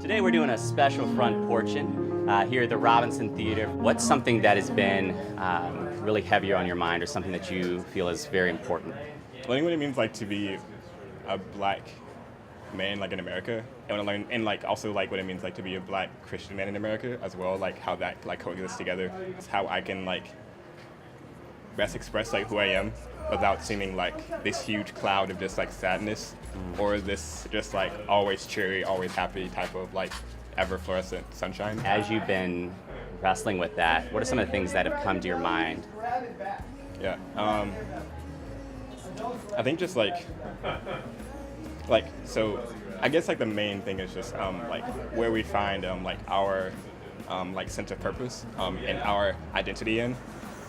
Today we're doing a special front Porchin here at the Robinson Theater. What's something that has been really heavier on your mind, or something that you feel is very important? I think what it means like to be a black man like in America, and want to learn, and like also like what it means like to be a black Christian man in America as well, like how that like coexists together. It's how I can like best express like who I am without seeming like this huge cloud of just like sadness or this just like always cheery, always happy type of like ever fluorescent sunshine. As you've been wrestling with that, what are some of the things that have come to your mind? Yeah, I think just like so I guess like the main thing is just like where we find like our like sense of purpose and our identity in.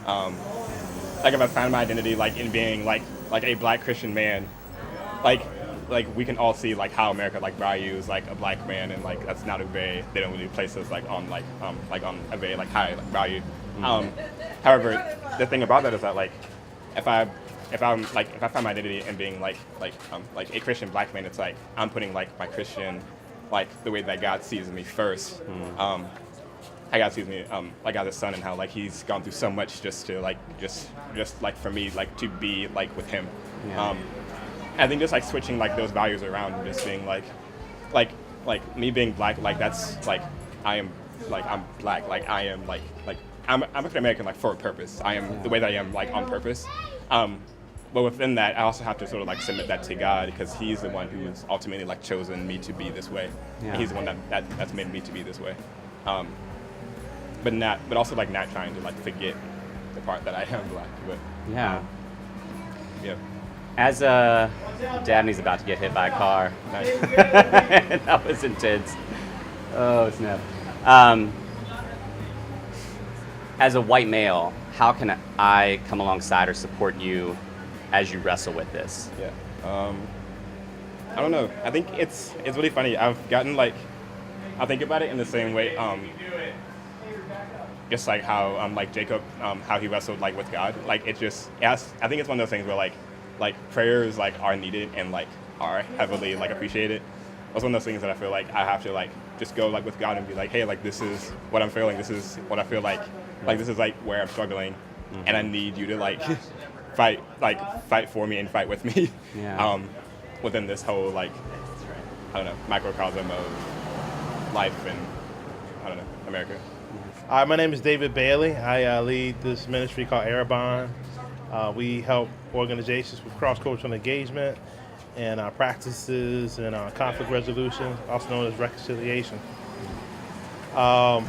Like if I find my identity like in being like a black Christian man, like we can all see like how America like values like a black man, and like that's not a very, they don't really place us like on on a very like high like value. However, the thing about that is that like if I find my identity in being like a Christian black man, it's like I'm putting like my Christian like the way that God sees me first. How God sees me, like as a son, and how like He's gone through so much just to like just like for me like to be like with Him. Yeah. I think just like switching like those values around and just being like me being black, like that's like I'm black, like I am like I'm African American like for a purpose. I am the way that I am like on purpose. But within that, I also have to sort of like submit that to God, because He's the one who has ultimately like chosen me to be this way. Yeah. And He's the one that's made me to be this way. But also like not trying to like forget the part that I am black. But Yeah. yeah. As Dabney's about to get hit by a car. Nice. That was intense. Oh, snap. As a white male, how can I come alongside or support you as you wrestle with this? Yeah. I don't know. I think it's really funny. I've gotten like, I think about it in the same way. Just like how like Jacob, how he wrestled like with God. Like it just, I think it's one of those things where like prayers like are needed and like are heavily like appreciated. It's one of those things that I feel like I have to like just go like with God and be like, hey, like this is what I'm feeling. This is what I feel like this is like where I'm struggling, and I need you to like fight for me and fight with me. Yeah. Within this whole like, I don't know, microcosm of life in, I don't know, America. Hi, my name is David Bailey. I lead this ministry called IAmSon. We help organizations with cross-cultural engagement and practices and conflict resolution, also known as reconciliation. I've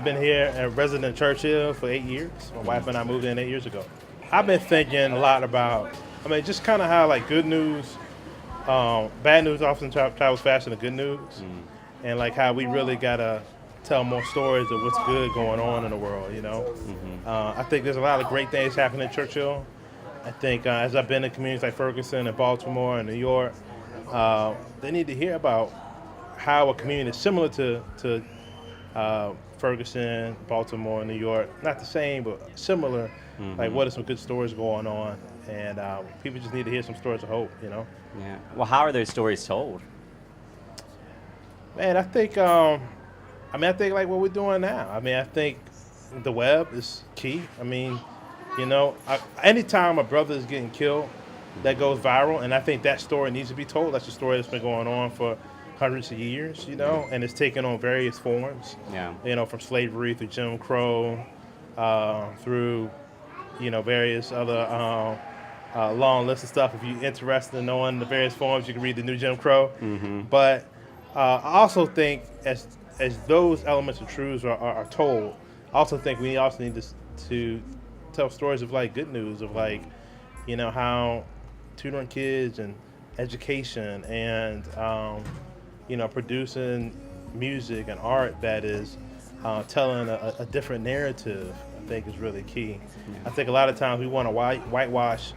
been here at resident Churchill for 8 years. My wife and I moved in 8 years ago. I've been thinking a lot about, just kind of how like good news, bad news often travels faster than good news, and like how we really gotta tell more stories of what's good going on in the world, you know. I think there's a lot of great things happening in Churchill. I think as I've been in communities like Ferguson and Baltimore and New York, they need to hear about how a community is similar to Ferguson, Baltimore, New York. Not the same, but similar. Like what are some good stories going on? And people just need to hear some stories of hope, you know. Yeah. Well, how are those stories told? Man, I think I think like what we're doing now. I think the web is key. Anytime a brother is getting killed, that goes viral, and I think that story needs to be told. That's a story that's been going on for hundreds of years, you know, and it's taken on various forms. Yeah. You know, from slavery through Jim Crow, through, various other long list of stuff. If you're interested in knowing the various forms, you can read the new Jim Crow. But I also think as those elements of truths are told, I also think we also need to tell stories of like good news of like, how tutoring kids and education and producing music and art that is telling a different narrative, I think is really key. I think a lot of times we want to whitewash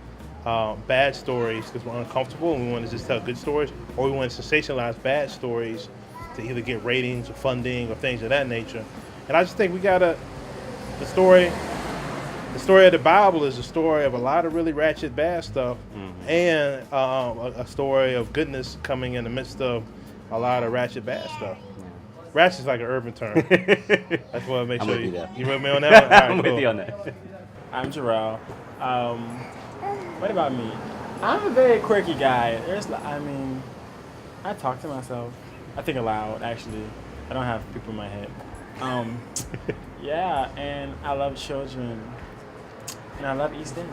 bad stories because we're uncomfortable and we want to just tell good stories, or we want to sensationalize bad stories to either get ratings or funding or things of that nature. And I just think we gotta, the story of the Bible is a story of a lot of really ratchet bad stuff, and a story of goodness coming in the midst of a lot of ratchet bad stuff. Ratchet's like an urban term. That's what I make I'm sure with you there. you with me on that one? All right, I'm cool. with you on that. I'm Jarrell. What about me? I'm a very quirky guy. I talk to myself. I think aloud, actually. I don't have people in my head. Yeah, and I love children. And I love Easton.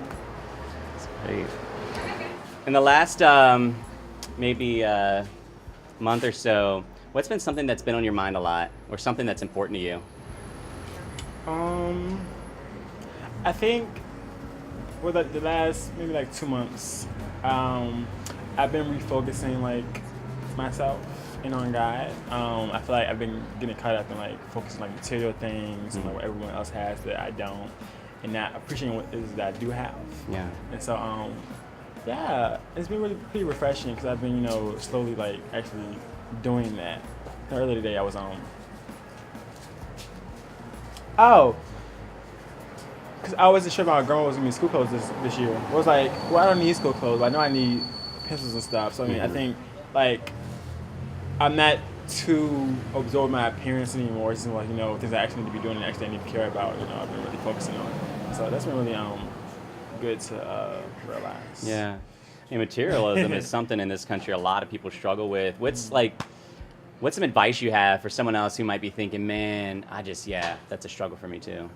Great. In the last maybe month or so, what's been something that's been on your mind a lot, or something that's important to you? I think for the last maybe like 2 months, I've been refocusing like myself and on God. I feel like I've been getting caught up in like focusing on like material things and like what everyone else has that I don't, and not appreciating what it is that I do have. Yeah. And so yeah, it's been really pretty refreshing because I've been slowly like actually doing that. Earlier today I was because I wasn't sure if my grandma was gonna be school clothes this year. I was like, well, I don't need school clothes, but I know I need pencils and stuff. So I mean, I think like I'm not too absorbed in my appearance anymore. It's just like things I actually need to be doing and actually I need to care about. I've been really focusing on. So that's been really good to realize. Yeah. And materialism is something in this country a lot of people struggle with. What's some advice you have for someone else who might be thinking, man, that's a struggle for me too?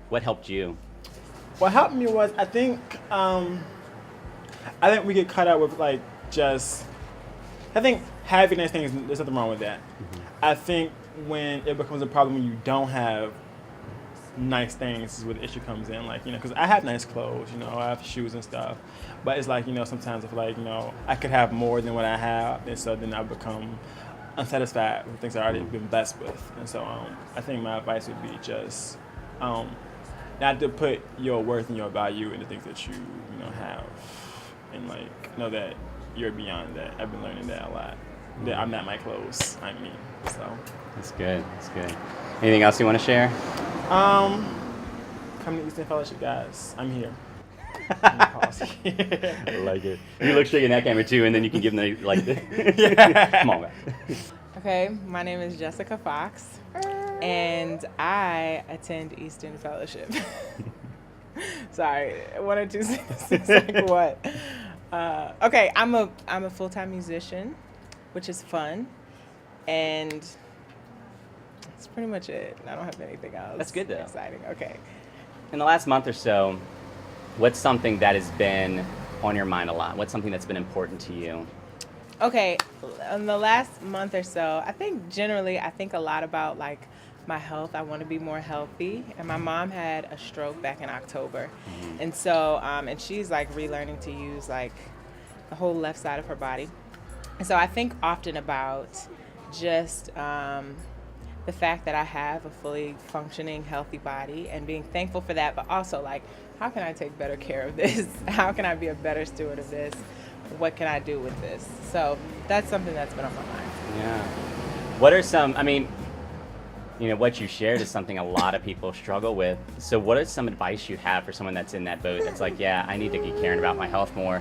What helped you? What helped me was I think we get caught up with I think having nice things, there's nothing wrong with that. Mm-hmm. I think when it becomes a problem when you don't have nice things is where the issue comes in. Because I have nice clothes, I have shoes and stuff. But it's sometimes I feel like, I could have more than what I have. And so then I become unsatisfied with things I've already been blessed with. And so I think my advice would be just not to put your worth and your value in the things that you have. And know that you're beyond that. I've been learning that a lot. That I'm not my clothes, I'm me. So That's good. That's good. Anything else you want to share? Come to Easton Fellowship, guys. I'm here. I like it. You look straight in that camera too, and then you can give them Come on, man. Okay, my name is Jessica Fox, and I attend Easton Fellowship. Sorry, 1 or 2 sentences, like what? Okay, I'm a full-time musician, which is fun, and that's pretty much it. I don't have anything else. That's good though. Exciting. Okay. In the last month or so, what's something that has been on your mind a lot? What's something that's been important to you? Okay, in the last month or so, I think generally I think a lot about my health. I want to be more healthy. And my mom had a stroke back in October. Mm-hmm. And so, and she's relearning to use the whole left side of her body. And so I think often about just the fact that I have a fully functioning, healthy body and being thankful for that, but also how can I take better care of this? How can I be a better steward of this? What can I do with this? So that's something that's been on my mind. Yeah. What are some, what you shared is something a lot of people struggle with. So what is some advice you have for someone that's in that boat that's I need to be caring about my health more?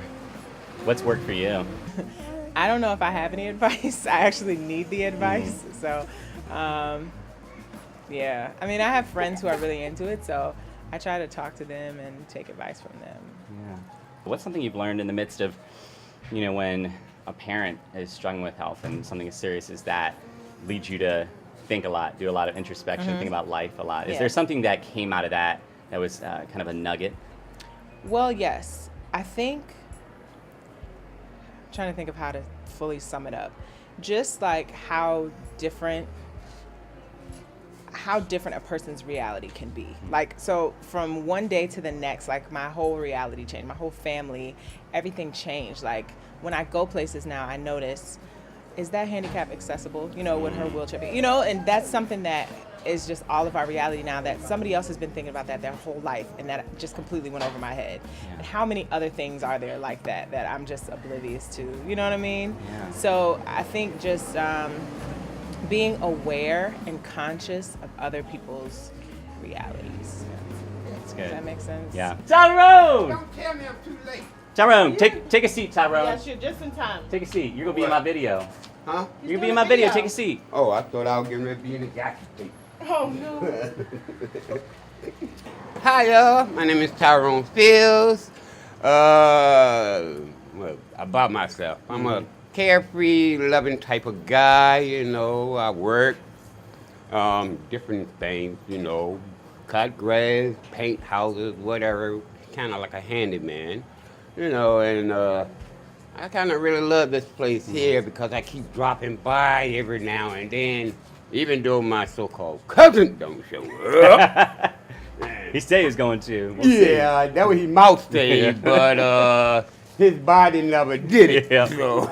What's worked for you? I don't know if I have any advice. I actually need the advice. So, yeah. I have friends who are really into it, so I try to talk to them and take advice from them. Yeah. What's something you've learned in the midst of, when a parent is struggling with health and something as serious as that leads you to think a lot, do a lot of introspection, think about life a lot? Is there something that came out of that was kind of a nugget? Well, yes. I think, I'm trying to think of how to fully sum it up. Just how different a person's reality can be. So from one day to the next, my whole reality changed, my whole family, everything changed. When I go places now, I notice, is that handicap accessible, with her wheelchair, and that's something that is just all of our reality now, that somebody else has been thinking about that their whole life, and that just completely went over my head. Yeah. And how many other things are there like that I'm just oblivious to, you know what I mean? Yeah. So I think just being aware and conscious of other people's realities. That's good. Does that make sense? Yeah. Tyrone! Don't tell me I'm too late. Tyrone, take a seat, Tyrone. Yes, you're just in time. Take a seat. You're gonna be in my video. Huh? You're gonna be in my video. Take a seat. Oh, I thought I was getting ready to be in the jacket thing. Oh, no. Hi, y'all. My name is Tyrone Fields. Well, about myself, I'm a carefree, loving type of guy. You know, I work different things. You know, cut grass, paint houses, whatever. Kind of like a handyman. You know, and I kind of really love this place here because I keep dropping by every now and then, even though my so-called cousin don't show up. He said he was going to. We'll see. Yeah, that was his mouth say, but his body never did it. Yeah. So.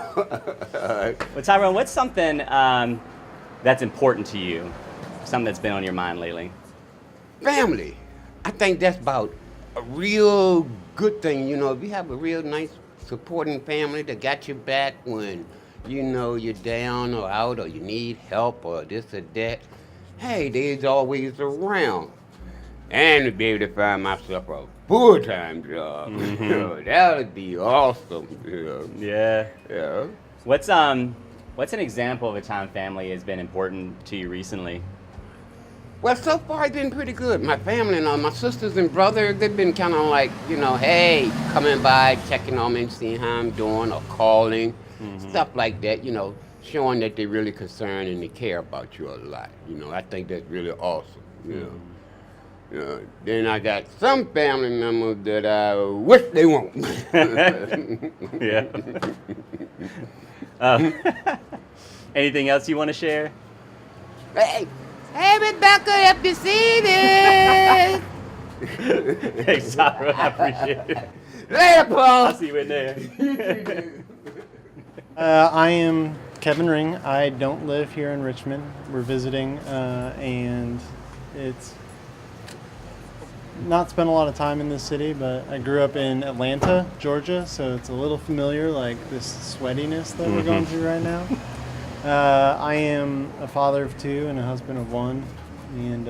Well, Tyrone, what's something that's important to you? Something that's been on your mind lately? Family. I think that's about a real good thing. You know, if you have a real nice supporting family that got your back when, you know, you're down or out or you need help or this or that, hey, they's always around. And to be able to find myself a full-time job, Mm-hmm. you know, that would be awesome. You know. Yeah. Yeah. What's an example of a time family has been important to you recently? Well, so far it's been pretty good. My family and my sisters and brothers, they've been kind of like, you know, hey, coming by, checking on me and seeing how I'm doing or calling, stuff like that, you know, showing that they're really concerned and they care about you a lot. You know, I think that's really awesome, you know. Then I got some family members that I wish they won't. Yeah. Anything else you want to share? Hey, Rebecca, if you see this. Thanks, Tyrone. I appreciate it. Later, Paul. I'll see you in there. I am Kevin Ring. I don't live here in Richmond. We're visiting, and it's not spent a lot of time in this city, but I grew up in Atlanta, Georgia, so it's a little familiar, like this sweatiness that we're going through right now. I am a father of two and a husband of one, and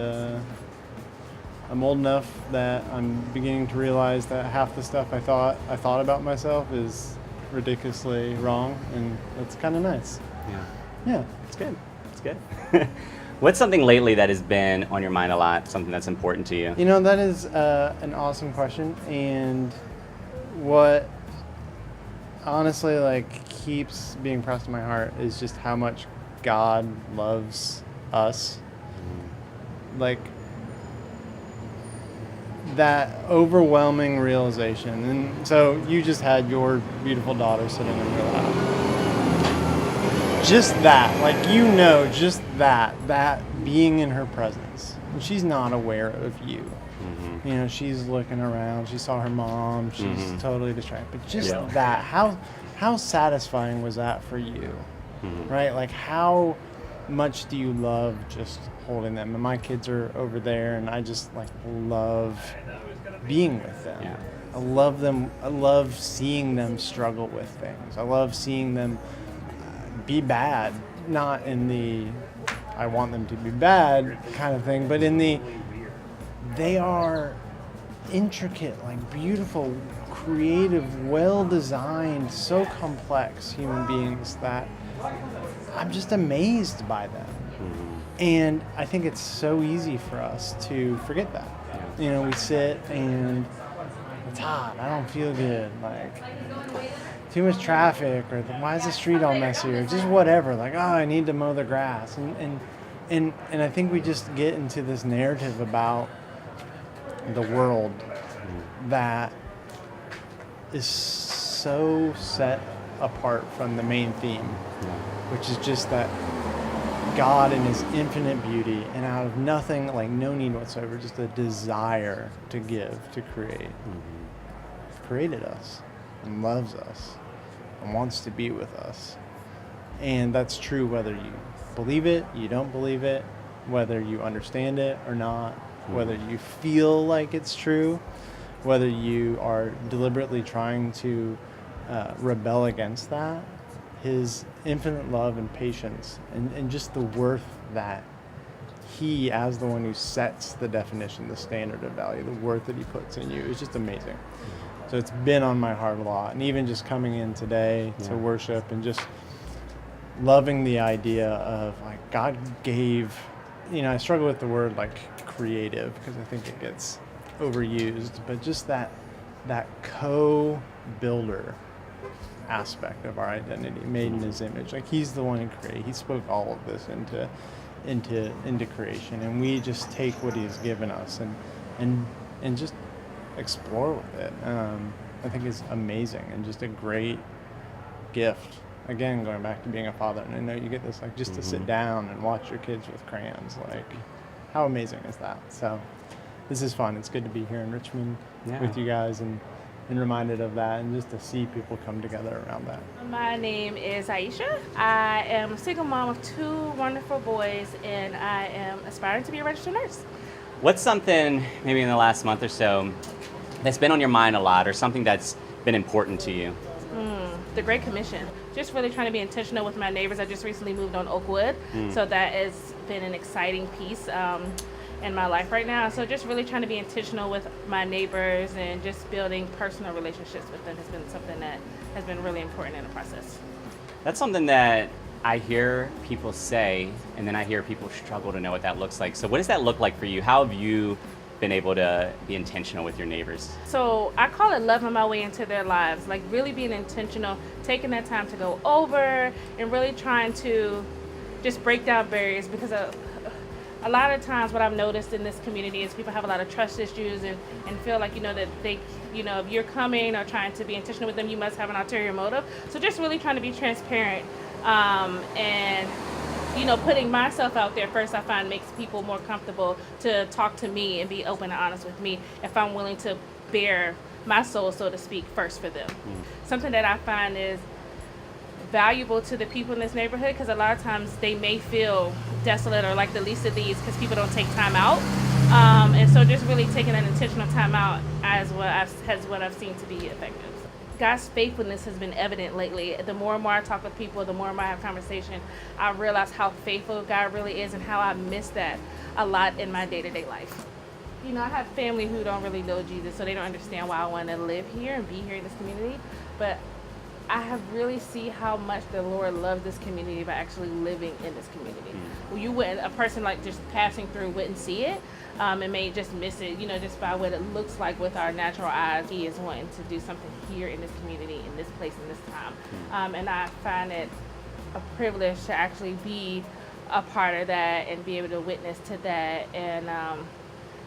I'm old enough that I'm beginning to realize that half the stuff I thought about myself is ridiculously wrong, and that's kind of nice. Yeah. It's good. It's good. What's something lately that has been on your mind a lot, something that's important to you? You know, that is an awesome question, and what honestly keeps being pressed to my heart is just how much God loves us. Like that overwhelming realization. And so you just had your beautiful daughter sitting in your lap. Just that, just that being in her presence. And she's not aware of you. You know, she's looking around. She saw her mom. She's totally distracted. But just that, how satisfying was that for you, right? Like, how much do you love just holding them? And my kids are over there, and I just love being with them. Yeah. I love them. I love seeing them struggle with things. I love seeing them be bad, not in the I want them to be bad kind of thing, but in the they are intricate, beautiful, creative, well-designed, so complex human beings that I'm just amazed by them. And I think it's so easy for us to forget that. You know, we sit and it's hot, I don't feel good, too much traffic, or why is the street all messy, or just whatever, I need to mow the grass. And I think we just get into this narrative about the world that is so set apart from the main theme, which is just that God in his infinite beauty and out of nothing, no need whatsoever, just a desire to give, to create, created us and loves us and wants to be with us. And that's true whether you believe it, you don't believe it, whether you understand it or not, whether you feel like it's true, whether you are deliberately trying to rebel against that. His infinite love and patience and just the worth that he, as the one who sets the definition, the standard of value, the worth that he puts in you is just amazing. So it's been on my heart a lot. And even just coming in today to Yeah. worship and just loving the idea of like God gave, I struggle with the word like creative because I think it gets overused, but just that co-builder aspect of our identity, made in His image. Like He's the one who created. He spoke all of this into creation, and we just take what He's given us and just explore with it. I think is amazing and just a great gift. Again, going back to being a father, and I know you get this like just to sit down and watch your kids with crayons. Like, how amazing is that? So, this is fun. It's good to be here in Richmond with you guys and reminded of that, and just to see people come together around that. My name is Aisha. I am a single mom of 2 wonderful boys, and I am aspiring to be a registered nurse. What's something maybe in the last month or so that's been on your mind a lot, or something that's been important to you? The Great Commission. Just really trying to be intentional with my neighbors. I just recently moved on Oakwood, so that has been an exciting piece in my life right now. So just really trying to be intentional with my neighbors and just building personal relationships with them has been something that has been really important in the process. That's something that I hear people say, and then I hear people struggle to know what that looks like. So what does that look like for you? How have you been able to be intentional with your neighbors? So I call it loving my way into their lives, like really being intentional, taking that time to go over and really trying to just break down barriers, because a lot of times what I've noticed in this community is people have a lot of trust issues and feel like, that they, if you're coming or trying to be intentional with them, you must have an ulterior motive. So just really trying to be transparent and putting myself out there first, I find makes people more comfortable to talk to me and be open and honest with me if I'm willing to bare my soul, so to speak, first for them. Something that I find is valuable to the people in this neighborhood, because a lot of times they may feel desolate or like the least of these because people don't take time out. And so just really taking an intentional time out has what I've seen to be effective. God's faithfulness has been evident lately. The more and more I talk with people, the more and more I have conversation, I realize how faithful God really is and how I miss that a lot in my day-to-day life. I have family who don't really know Jesus, so they don't understand why I want to live here and be here in this community. But I have really see how much the Lord loves this community by actually living in this community. Well, you wouldn't, a person like just passing through wouldn't see it, and may just miss it, just by what it looks like with our natural eyes. He is wanting to do something here in this community, in this place, in this time. And I find it a privilege to actually be a part of that and be able to witness to that and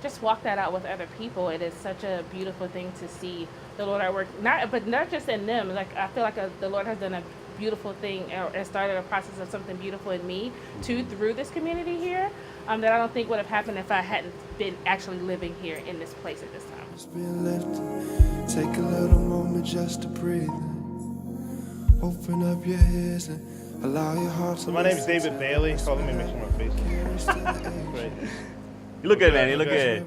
just walk that out with other people. It is such a beautiful thing to see the Lord at work, not just in them. Like I feel like the Lord has done a beautiful thing and started a process of something beautiful in me too through this community here that I don't think would have happened if I hadn't been actually living here in this place at this time. Just being lifted. Take a little moment just to breathe. Open up your ears and allow your heart to. So my name is David Bailey. Call me, make sure my face. You look good, man. You look good.